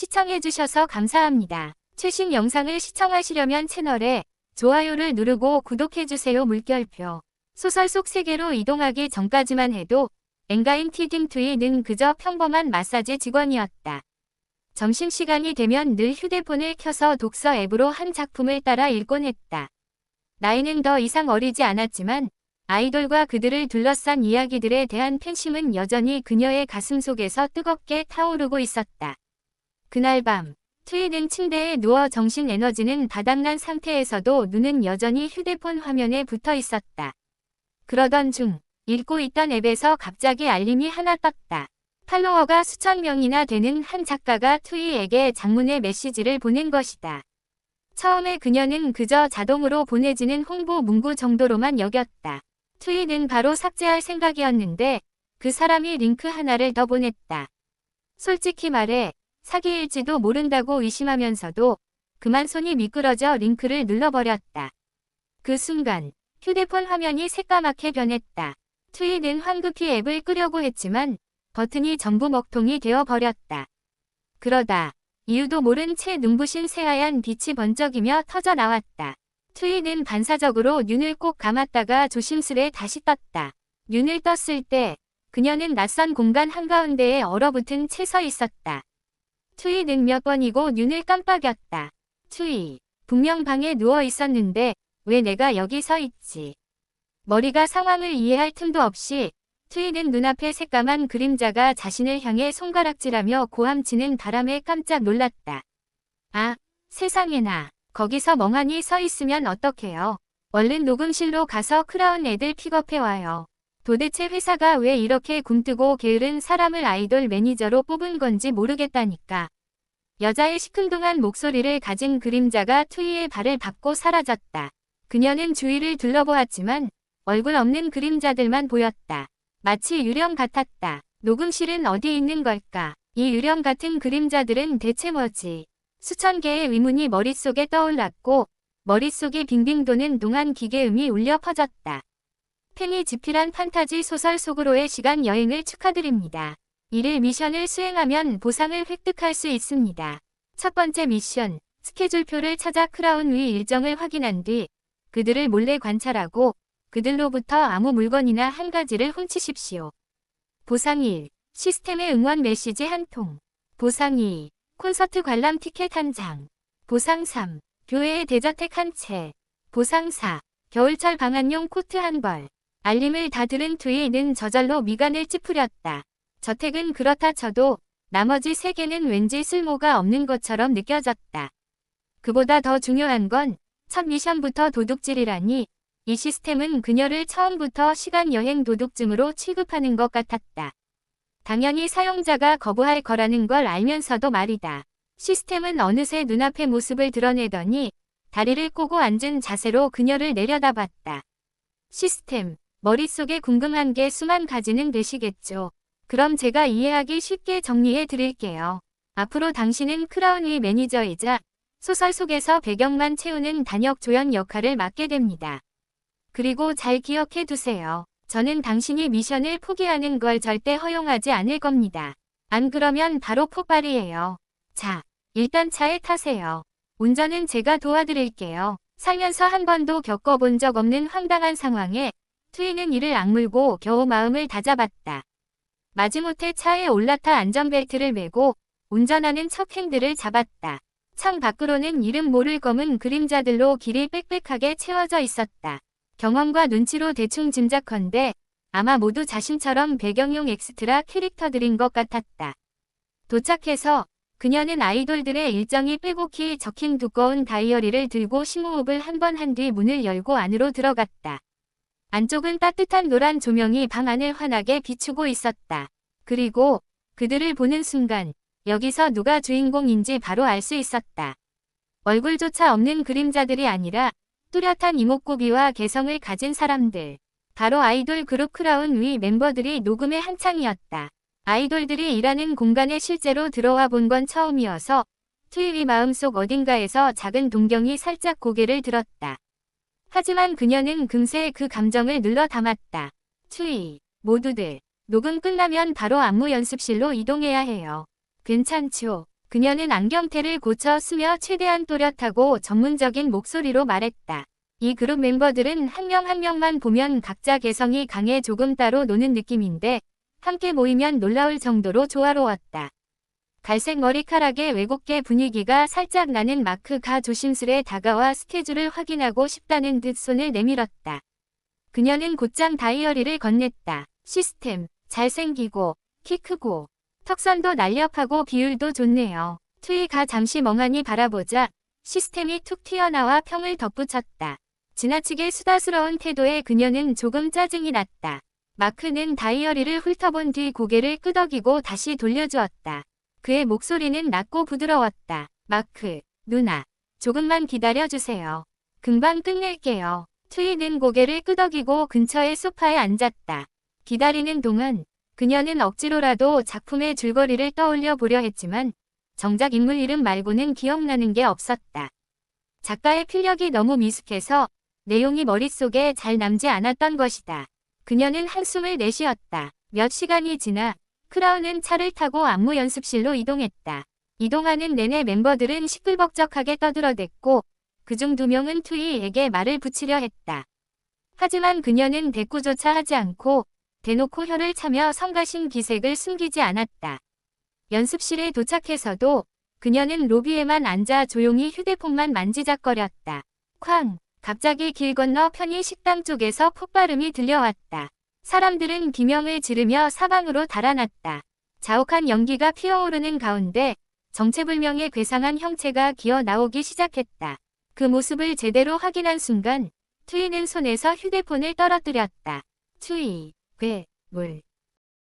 시청해주셔서 감사합니다. 최신 영상을 시청하시려면 채널에 좋아요를 누르고 구독해주세요. 물결표. 소설 속 세계로 이동하기 전까지만 해도 엔가인 티딩2는 그저 평범한 마사지 직원이었다. 점심시간이 되면 늘 휴대폰을 켜서 독서 앱으로 한 작품을 따라 읽곤 했다. 나이는 더 이상 어리지 않았지만 아이돌과 그들을 둘러싼 이야기들에 대한 팬심은 여전히 그녀의 가슴 속에서 뜨겁게 타오르고 있었다. 그날 밤, 트위는 침대에 누워 정신 에너지는 바닥난 상태에서도 눈은 여전히 휴대폰 화면에 붙어 있었다. 그러던 중 읽고 있던 앱에서 갑자기 알림이 하나 떴다. 팔로워가 수천 명이나 되는 한 작가가 트위에게 장문의 메시지를 보낸 것이다. 처음에 그녀는 그저 자동으로 보내지는 홍보 문구 정도로만 여겼다. 트위는 바로 삭제할 생각이었는데 그 사람이 링크 하나를 더 보냈다. 솔직히 말해 사기일지도 모른다고 의심하면서도 그만 손이 미끄러져 링크를 눌러버렸다. 그 순간 휴대폰 화면이 새까맣게 변했다. 트위는 황급히 앱을 끄려고 했지만 버튼이 전부 먹통이 되어버렸다. 그러다 이유도 모른 채 눈부신 새하얀 빛이 번쩍이며 터져 나왔다. 트위는 반사적으로 눈을 꼭 감았다가 조심스레 다시 떴다. 눈을 떴을 때 그녀는 낯선 공간 한가운데에 얼어붙은 채 서 있었다. 트위는 몇 번이고 눈을 깜빡였다. 트위, 분명 방에 누워 있었는데 왜 내가 여기 서 있지? 머리가 상황을 이해할 틈도 없이 트위는 눈앞에 새까만 그림자가 자신을 향해 손가락질하며 고함치는 바람에 깜짝 놀랐다. 아, 세상에나. 거기서 멍하니 서 있으면 어떡해요. 얼른 녹음실로 가서 크라운 애들 픽업해와요. 도대체 회사가 왜 이렇게 굼뜨고 게으른 사람을 아이돌 매니저로 뽑은 건지 모르겠다니까. 여자의 시큰둥한 목소리를 가진 그림자가 트위의 발을 밟고 사라졌다. 그녀는 주위를 둘러보았지만 얼굴 없는 그림자들만 보였다. 마치 유령 같았다. 녹음실은 어디 있는 걸까? 이 유령 같은 그림자들은 대체 뭐지? 수천 개의 의문이 머릿속에 떠올랐고 머릿속에 빙빙 도는 동안 기계음이 울려 퍼졌다. 팬이 집필한 판타지 소설 속으로의 시간 여행을 축하드립니다. 1일 미션을 수행하면 보상을 획득할 수 있습니다. 첫 번째 미션, 스케줄표를 찾아 크라운 위 일정을 확인한 뒤 그들을 몰래 관찰하고 그들로부터 아무 물건이나 한 가지를 훔치십시오. 보상 1. 시스템의 응원 메시지 한 통. 보상 2. 콘서트 관람 티켓 한 장. 보상 3. 교회의 대저택 한 채. 보상 4. 겨울철 방한용 코트 한 벌. 알림을 다 들은 트위는 저절로 미간을 찌푸렸다. 저택은 그렇다 쳐도 나머지 3개는 왠지 쓸모가 없는 것처럼 느껴졌다. 그보다 더 중요한 건 첫 미션부터 도둑질이라니 이 시스템은 그녀를 처음부터 시간 여행 도둑증으로 취급하는 것 같았다. 당연히 사용자가 거부할 거라는 걸 알면서도 말이다. 시스템은 어느새 눈앞의 모습을 드러내더니 다리를 꼬고 앉은 자세로 그녀를 내려다봤다. 시스템, 머릿속에 궁금한 게 수만 가지는 되시겠죠. 그럼 제가 이해하기 쉽게 정리해 드릴게요. 앞으로 당신은 크라운 위 매니저이자 소설 속에서 배경만 채우는 단역 조연 역할을 맡게 됩니다. 그리고 잘 기억해 두세요. 저는 당신이 미션을 포기하는 걸 절대 허용하지 않을 겁니다. 안 그러면 바로 폭발이에요. 자, 일단 차에 타세요. 운전은 제가 도와드릴게요. 살면서 한 번도 겪어본 적 없는 황당한 상황에 트위는 이를 악물고 겨우 마음을 다잡았다. 마지못해 차에 올라타 안전벨트를 매고 운전하는 척 핸들을 잡았다. 창 밖으로는 이름 모를 검은 그림자들로 길이 빽빽하게 채워져 있었다. 경험과 눈치로 대충 짐작컨대 아마 모두 자신처럼 배경용 엑스트라 캐릭터들인 것 같았다. 도착해서 그녀는 아이돌들의 일정이 빼곡히 적힌 두꺼운 다이어리를 들고 심호흡을 한 번 한 뒤 문을 열고 안으로 들어갔다. 안쪽은 따뜻한 노란 조명이 방 안을 환하게 비추고 있었다. 그리고 그들을 보는 순간 여기서 누가 주인공인지 바로 알 수 있었다. 얼굴조차 없는 그림자들이 아니라 뚜렷한 이목구비와 개성을 가진 사람들. 바로 아이돌 그룹 크라운 위 멤버들이 녹음의 한창이었다. 아이돌들이 일하는 공간에 실제로 들어와 본 건 처음이어서 트위의 마음속 어딘가에서 작은 동경이 살짝 고개를 들었다. 하지만 그녀는 금세 그 감정을 눌러 담았다. 트위, 모두들, 녹음 끝나면 바로 안무 연습실로 이동해야 해요. 괜찮죠? 그녀는 안경테를 고쳐 쓰며 최대한 또렷하고 전문적인 목소리로 말했다. 이 그룹 멤버들은 한 명 한 명만 보면 각자 개성이 강해 조금 따로 노는 느낌인데 함께 모이면 놀라울 정도로 조화로웠다. 갈색 머리카락에 외국계 분위기가 살짝 나는 마크가 조심스레 다가와 스케줄을 확인하고 싶다는 듯 손을 내밀었다. 그녀는 곧장 다이어리를 건넸다. 시스템, 잘생기고, 키 크고, 턱선도 날렵하고 비율도 좋네요. 트위가 잠시 멍하니 바라보자 시스템이 툭 튀어나와 평을 덧붙였다. 지나치게 수다스러운 태도에 그녀는 조금 짜증이 났다. 마크는 다이어리를 훑어본 뒤 고개를 끄덕이고 다시 돌려주었다. 그의 목소리는 낮고 부드러웠다. 마크, 누나, 조금만 기다려주세요. 금방 끝낼게요. 트위는 고개를 끄덕이고 근처의 소파에 앉았다. 기다리는 동안 그녀는 억지로라도 작품의 줄거리를 떠올려 보려 했지만 정작 인물 이름 말고는 기억나는 게 없었다. 작가의 필력이 너무 미숙해서 내용이 머릿속에 잘 남지 않았던 것이다. 그녀는 한숨을 내쉬었다. 몇 시간이 지나 크라운은 차를 타고 안무 연습실로 이동했다. 이동하는 내내 멤버들은 시끌벅적하게 떠들어댔고 그중 2명은 트위에게 말을 붙이려 했다. 하지만 그녀는 대꾸조차 하지 않고 대놓고 혀를 차며 성가신 기색을 숨기지 않았다. 연습실에 도착해서도 그녀는 로비에만 앉아 조용히 휴대폰만 만지작거렸다. 쾅! 갑자기 길 건너 편의 식당 쪽에서 폭발음이 들려왔다. 사람들은 비명을 지르며 사방으로 달아났다. 자욱한 연기가 피어오르는 가운데 정체불명의 괴상한 형체가 기어 나오기 시작했다. 그 모습을 제대로 확인한 순간 트위는 손에서 휴대폰을 떨어뜨렸다. 트위, 괴물.